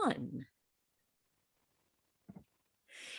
1.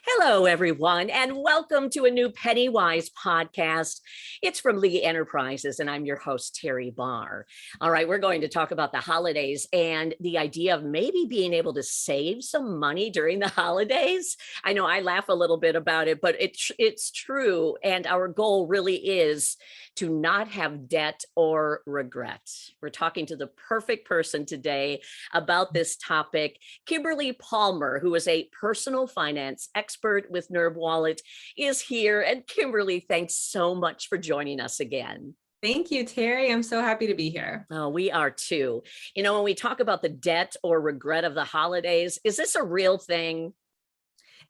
Hello, everyone, and welcome to a new PennyWise podcast. It's from Lee Enterprises, and I'm your host, Teri Barr. All right, we're going to talk about the holidays and the idea of maybe being able to save some money during the holidays. I know I laugh a little bit about it, but it's true, and our goal really is to not have debt or regret. We're talking to the perfect person today about this topic. Kimberly Palmer, who is a personal finance expert with NerdWallet, is here. And Kimberly, thanks so much for joining us again. Thank you, Teri. I'm so happy to be here. Oh, we are too. You know, when we talk about the debt or regret of the holidays, is this a real thing?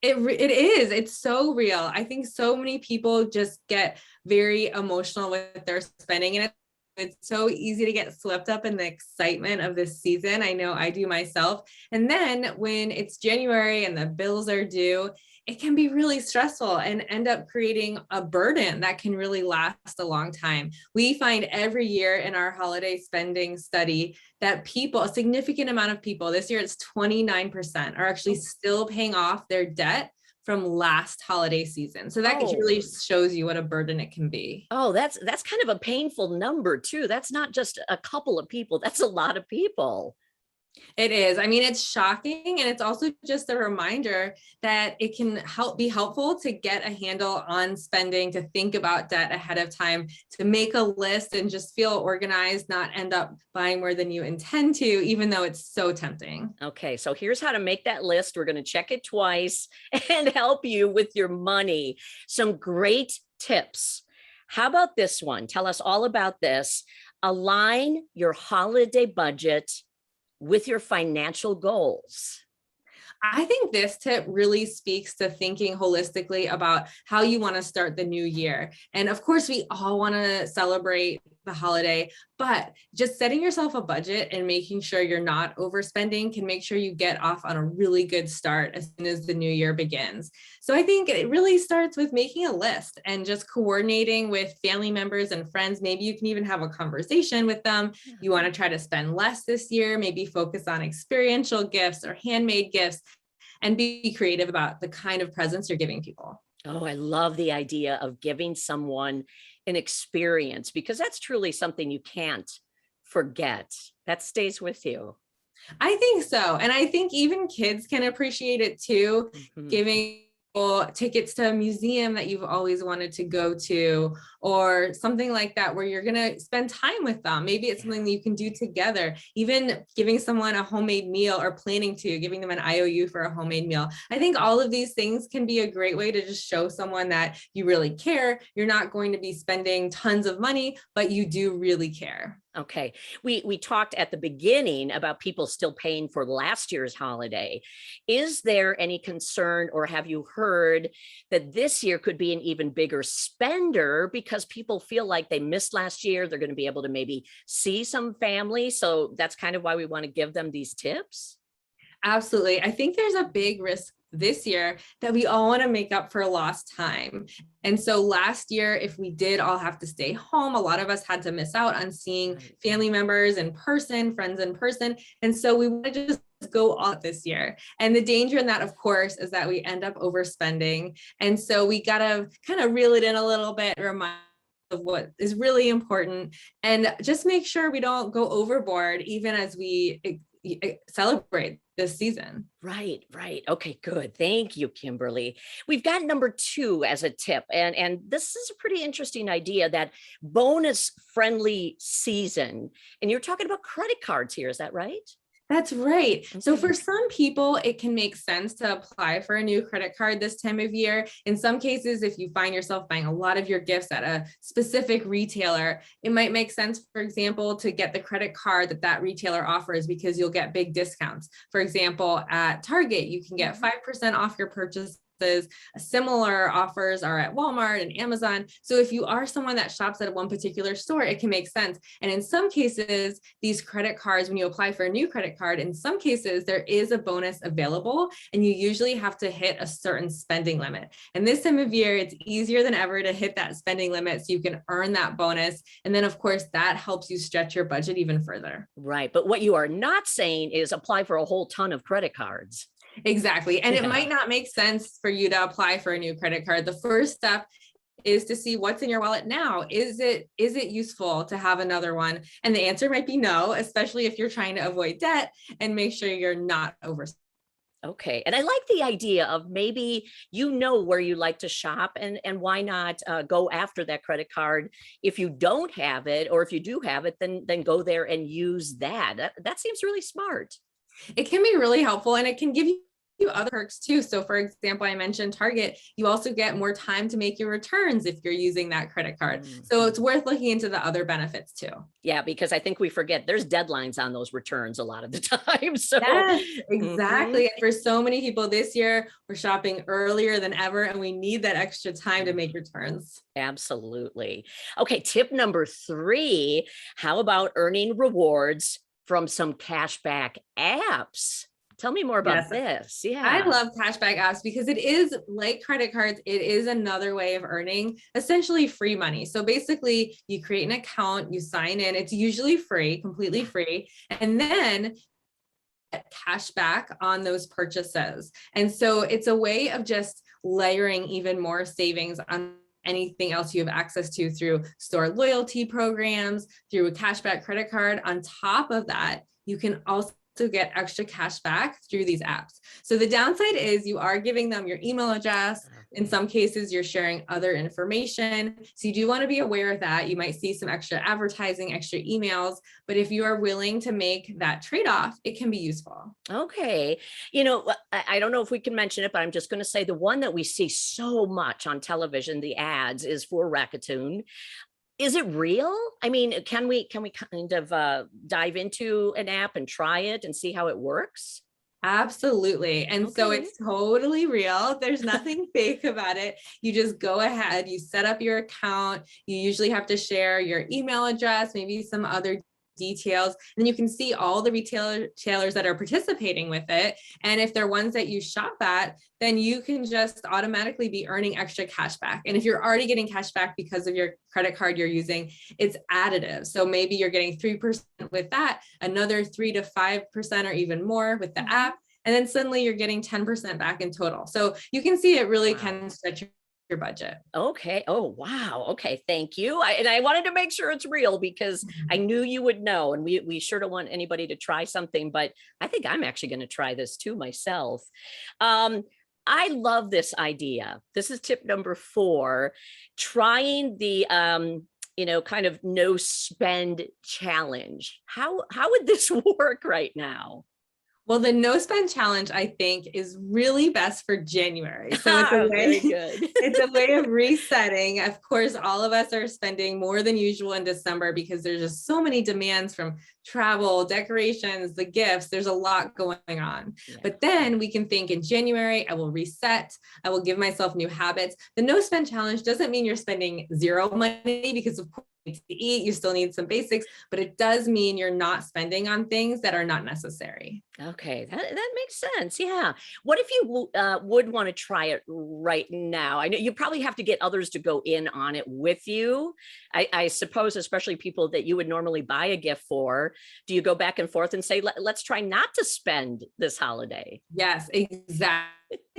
It is. It's so real. I think so many people just get very emotional with their spending, and it's so easy to get swept up in the excitement of this season. I know I do myself. And then when it's January and the bills are due, it can be really stressful and end up creating a burden that can really last a long time. We find every year in our holiday spending study that a significant amount of people, this year it's 29%, are actually still paying off their debt from last holiday season. So that really shows you what a burden it can be. Oh, that's kind of a painful number too. That's not just a couple of people. That's a lot of people. It is. I mean, it's shocking. And it's also just a reminder that it can be helpful to get a handle on spending, to think about debt ahead of time, to make a list and just feel organized, not end up buying more than you intend to, even though it's so tempting. Okay, so here's how to make that list. We're going to check it twice and help you with your money. Some great tips. How about this one? Tell us all about this. Align your holiday budget with your financial goals. I think this tip really speaks to thinking holistically about how you want to start the new year. And of course, we all want to celebrate the holiday, but just setting yourself a budget and making sure you're not overspending can make sure you get off on a really good start as soon as the new year begins. So I think it really starts with making a list and just coordinating with family members and friends. Maybe you can even have a conversation with them. You want to try to spend less this year, maybe focus on experiential gifts or handmade gifts, and be creative about the kind of presents you're giving people. Oh, I love the idea of giving someone an experience, because that's truly something you can't forget. That stays with you. I think so. And I think even kids can appreciate it too. Mm-hmm. Giving tickets to a museum that you've always wanted to go to, or something like that, where you're going to spend time with them. Maybe it's something that you can do together, even giving someone a homemade meal or giving them an IOU for a homemade meal. I think all of these things can be a great way to just show someone that you really care. You're not going to be spending tons of money, but you do really care. Okay. We talked at the beginning about people still paying for last year's holiday. Is there any concern, or have you heard that this year could be an even bigger spender because people feel like they missed last year? They're going to be able to maybe see some family. So that's kind of why we want to give them these tips. Absolutely. I think there's a big risk this year that we all want to make up for lost time. And so last year, if we did all have to stay home, a lot of us had to miss out on seeing family members in person, friends in person. And so we want to just go all this year. And the danger in that, of course, is that we end up overspending. And so we got to kind of reel it in a little bit, remind of what is really important, and just make sure we don't go overboard, even as we celebrate this season. Right. Okay, good. Thank you, Kimberly. We've got number 2 as a tip. And this is a pretty interesting idea, that bonus friendly season. And you're talking about credit cards here. Is that right? That's right. Okay. So for some people, it can make sense to apply for a new credit card this time of year. In some cases, if you find yourself buying a lot of your gifts at a specific retailer, it might make sense, for example, to get the credit card that retailer offers, because you'll get big discounts. For example, at Target, you can get 5% off your purchase Similar offers are at Walmart and Amazon. So if you are someone that shops at one particular store, it can make sense. And in some cases, these credit cards, when you apply for a new credit card, in some cases, there is a bonus available, and you usually have to hit a certain spending limit. And this time of year, it's easier than ever to hit that spending limit so you can earn that bonus. And then, of course, that helps you stretch your budget even further. Right. But what you are not saying is apply for a whole ton of credit cards. Exactly. And it might not make sense for you to apply for a new credit card. The first step is to see what's in your wallet now. Is it useful to have another one? And the answer might be no, especially if you're trying to avoid debt and make sure you're not over. Okay. And I like the idea of maybe where you like to shop, and why not go after that credit card if you don't have it, or if you do have it, then go there and use that. That seems really smart. It can be really helpful, and it can give you other perks too. So for example, I mentioned Target, you also get more time to make your returns if you're using that credit card. So it's worth looking into the other benefits too. Yeah, because I think we forget there's deadlines on those returns a lot of the time. So yes, exactly. And for so many people this year, we're shopping earlier than ever, and we need that extra time to make returns. Absolutely. Okay, tip number 3, how about earning rewards from some cashback apps? Tell me more about this. Yeah. I love cashback apps because it is like credit cards. It is another way of earning essentially free money. So basically you create an account, you sign in, it's usually free, completely free. And then cash back on those purchases. And so it's a way of just layering even more savings on anything else you have access to through store loyalty programs, through a cashback credit card. On top of that, you can also get extra cash back through these apps. So the downside is you are giving them your email address. In some cases, you're sharing other information. So you do want to be aware of that. You might see some extra advertising, extra emails, but if you are willing to make that trade-off, it can be useful. Okay. I don't know if we can mention it, but I'm just going to say the one that we see so much on television, the ads, is for Racketoon. Is it real? I mean, can we kind of dive into an app and try it and see how it works? Absolutely. And so it's totally real. There's nothing fake about it. You just go ahead, you set up your account. You usually have to share your email address, maybe some other details. And you can see all the retailers that are participating with it. And if they're ones that you shop at, then you can just automatically be earning extra cash back. And if you're already getting cash back because of your credit card you're using, it's additive. So maybe you're getting 3% with that, another 3 to 5% or even more with the app. And then suddenly you're getting 10% back in total. So you can see it really can stretch your budget. Okay. Oh, wow. Okay. Thank you. I wanted to make sure it's real because I knew you would know, and we sure don't want anybody to try something, but I think I'm actually going to try this too myself. I love this idea. This is tip number 4, trying the, kind of no spend challenge. How would this work right now? Well, the no spend challenge, I think, is really best for January. So it's a way, it's a way of resetting. Of course, all of us are spending more than usual in December because there's just so many demands from travel, decorations, the gifts. There's a lot going on. Yeah. But then we can think in January, I will reset. I will give myself new habits. The no spend challenge doesn't mean you're spending zero money because of course to eat, you still need some basics, but it does mean you're not spending on things that are not necessary. Okay, that makes sense. Yeah. What if you would want to try it right now? I know you probably have to get others to go in on it with you. I suppose, especially people that you would normally buy a gift for. Do you go back and forth and say, let's try not to spend this holiday? Yes, exactly.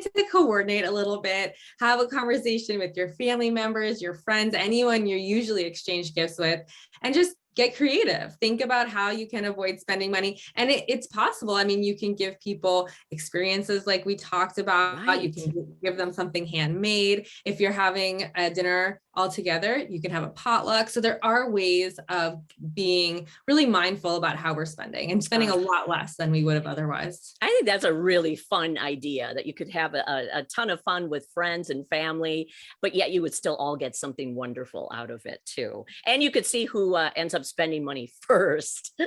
To coordinate a little bit, have a conversation with your family members, your friends, anyone you usually exchange gifts with, and just get creative. Think about how you can avoid spending money. And it's possible. I mean, you can give people experiences like we talked about. Right. You can give them something handmade. If you're having a dinner all together, you can have a potluck. So there are ways of being really mindful about how we're spending and spending a lot less than we would have otherwise. I think that's a really fun idea, that you could have a ton of fun with friends and family, but yet you would still all get something wonderful out of it too. And you could see who ends up spending money first.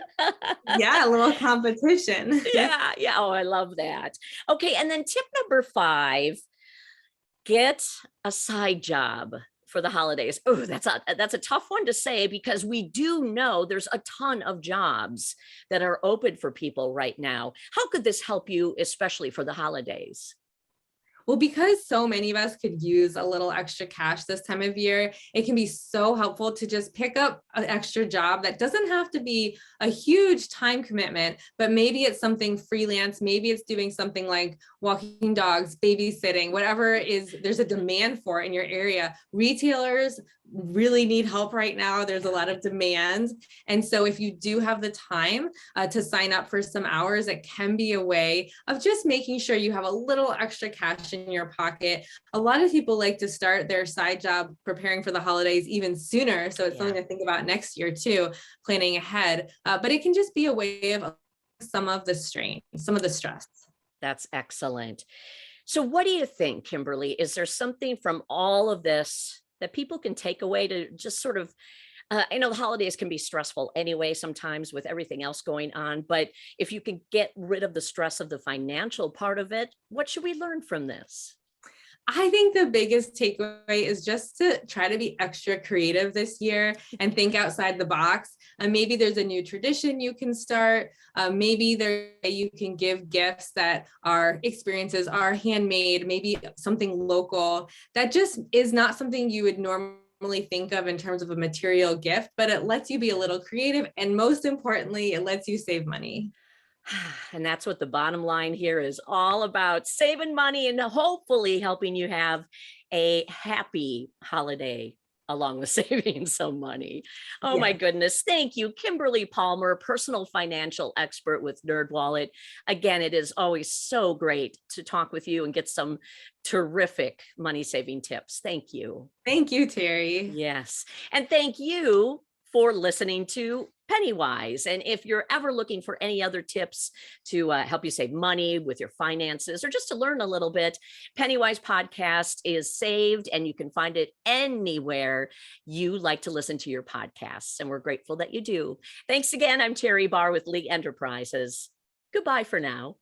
Yeah, a little competition. Yeah. Oh, I love that. Okay. And then tip number 5, Get a side job for the holidays. Oh, that's a tough one to say because we do know there's a ton of jobs that are open for people right now. How could this help you, especially for the holidays? Well, because so many of us could use a little extra cash this time of year, it can be so helpful to just pick up an extra job that doesn't have to be a huge time commitment, but maybe it's something freelance. Maybe it's doing something like walking dogs, babysitting, whatever is there's a demand for in your area. Retailers really need help right now. There's a lot of demand. And so if you do have the time to sign up for some hours, it can be a way of just making sure you have a little extra cash in your pocket. A lot of people like to start their side job preparing for the holidays even sooner. So it's something to think about next year too, planning ahead. But it can just be a way of some of the strain, some of the stress. That's excellent. So, what do you think, Kimberly? Is there something from all of this that people can take away to just sort of I know the holidays can be stressful anyway, sometimes with everything else going on, but if you can get rid of the stress of the financial part of it, what should we learn from this? I think the biggest takeaway is just to try to be extra creative this year and think outside the box. Maybe there's a new tradition you can start. Maybe you can give gifts that are experiences, are handmade, maybe something local that just is not something you would normally think of in terms of a material gift, but it lets you be a little creative. And most importantly, it lets you save money. And that's what the bottom line here is all about, saving money and hopefully helping you have a happy holiday along with saving some money. Oh my Yeah. goodness. Thank you, Kimberly Palmer, personal financial expert with NerdWallet. Again, it is always so great to talk with you and get some terrific money saving tips. Thank you. Thank you, Teri. Yes. And thank you for listening to PennyWise. And if you're ever looking for any other tips to help you save money with your finances or just to learn a little bit, PennyWise podcast is saved and you can find it anywhere you like to listen to your podcasts. And we're grateful that you do. Thanks again. I'm Teri Barr with Lee Enterprises. Goodbye for now.